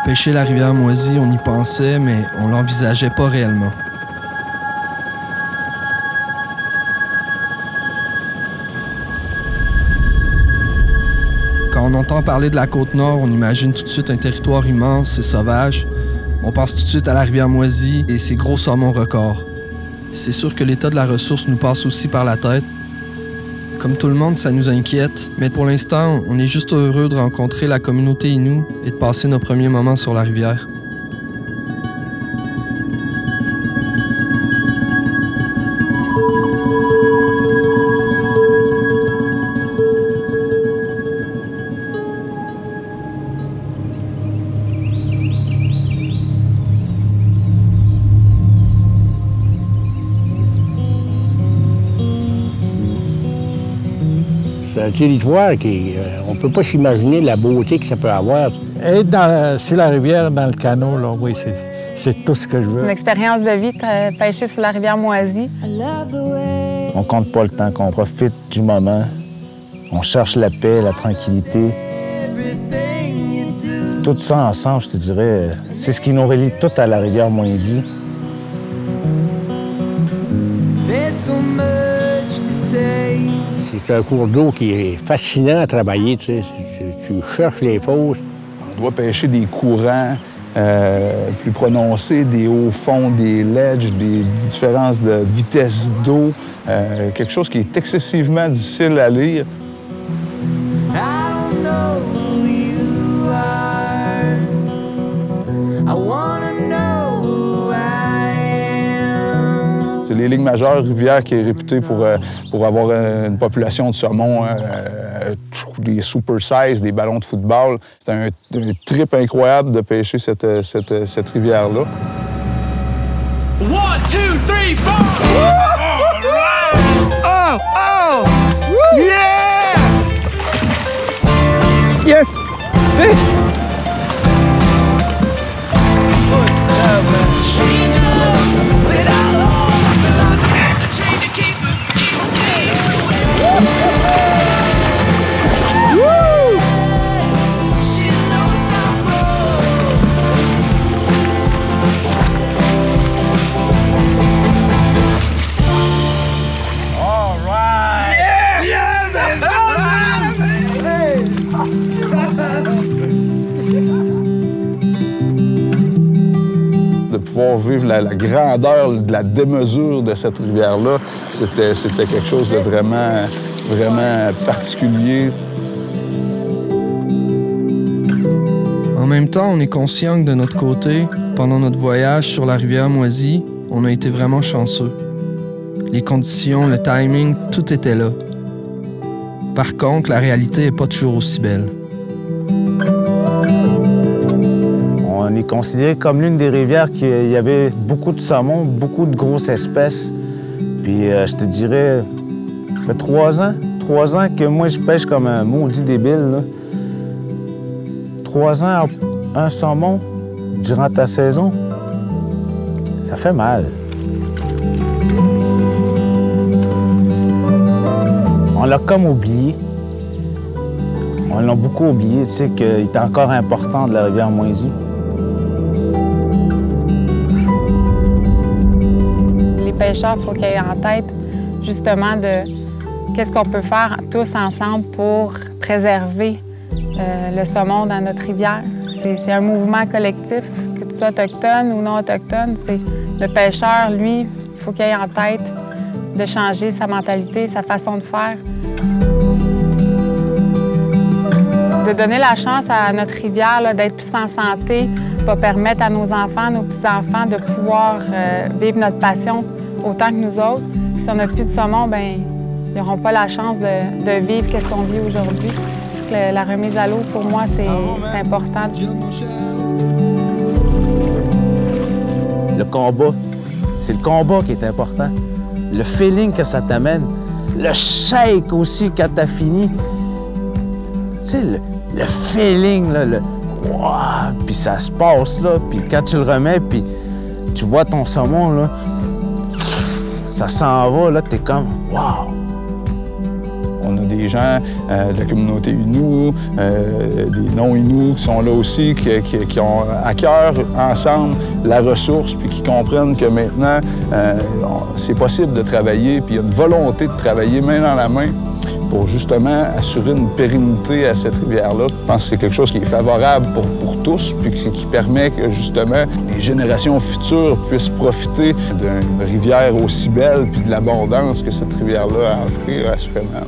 Pêcher la rivière Moisy, on y pensait, mais on l'envisageait pas réellement. Quand on entend parler de la Côte-Nord, on imagine tout de suite un territoire immense et sauvage. On pense tout de suite à la rivière Moisy et ses gros saumons records. C'est sûr que l'état de la ressource nous passe aussi par la tête. Comme tout le monde, ça nous inquiète, mais pour l'instant, on est juste heureux de rencontrer la communauté Innu et de passer nos premiers moments sur la rivière. C'est un territoire on ne peut pas s'imaginer la beauté que ça peut avoir. Être sur la rivière, dans le canot, là, oui, c'est tout ce que je veux. C'est une expérience de vie, pêcher sur la rivière Moisy. On compte pas le temps, qu'on profite du moment. On cherche la paix, la tranquillité. Tout ça ensemble, je te dirais, c'est ce qui nous relie tout à la rivière Moisy. C'est un cours d'eau qui est fascinant à travailler, tu sais. Tu cherches les fosses. On doit pêcher des courants plus prononcés, des hauts fonds, des ledges, des différences de vitesse d'eau, quelque chose qui est excessivement difficile à lire. C'est les ligues majeures, rivière qui est réputée pour avoir une population de saumon, des super size, des ballons de football. C'est un trip incroyable de pêcher cette rivière-là. 1, 2, 3, 4! Oh! Oh! Yeah! Yes! Hey! De pouvoir vivre la grandeur de la démesure de cette rivière-là, c'était quelque chose de vraiment particulier. En même temps, on est conscient que de notre côté, pendant notre voyage sur la rivière Moisy, on a été vraiment chanceux. Les conditions, le timing, tout était là. Par contre, la réalité n'est pas toujours aussi belle. On est considéré comme l'une des rivières qui y avait beaucoup de saumon, beaucoup de grosses espèces. Puis je te dirais, ça fait 3 ans que moi je pêche comme un maudit débile, là. 3 ans, un saumon durant ta saison, ça fait mal. On l'a comme oublié. On l'a beaucoup oublié, tu sais, qu'il est encore important de la rivière Moisy. Les pêcheurs, il faut qu'ils aient en tête justement de qu'est-ce qu'on peut faire tous ensemble pour préserver le saumon dans notre rivière. C'est un mouvement collectif, que tu sois autochtone ou non autochtone. Le pêcheur, lui, il faut qu'il ait en tête de changer sa mentalité, sa façon de faire. De donner la chance à notre rivière d'être plus en santé va permettre à nos enfants, nos petits-enfants de pouvoir vivre notre passion autant que nous autres. Si on n'a plus de saumon, bien, ils n'auront pas la chance de vivre ce qu'on vit aujourd'hui. La remise à l'eau, pour moi, c'est important. Le combat, c'est le combat qui est important. Le feeling que ça t'amène. Le shake aussi quand t'as fini. Tu sais, le feeling, là, wow, puis ça se passe, là, puis quand tu le remets, puis tu vois ton saumon, là, ça s'en va, là, t'es comme, wow! On On a des gens de la communauté Innu, des non-Innu qui sont là aussi, qui ont à cœur ensemble la ressource, puis qui comprennent que maintenant, c'est possible de travailler, puis il y a une volonté de travailler main dans la main pour justement assurer une pérennité à cette rivière-là. Je pense que c'est quelque chose qui est favorable pour tous, puis qui permet que justement les générations futures puissent profiter d'une rivière aussi belle puis de l'abondance que cette rivière-là a à offrir, assurément.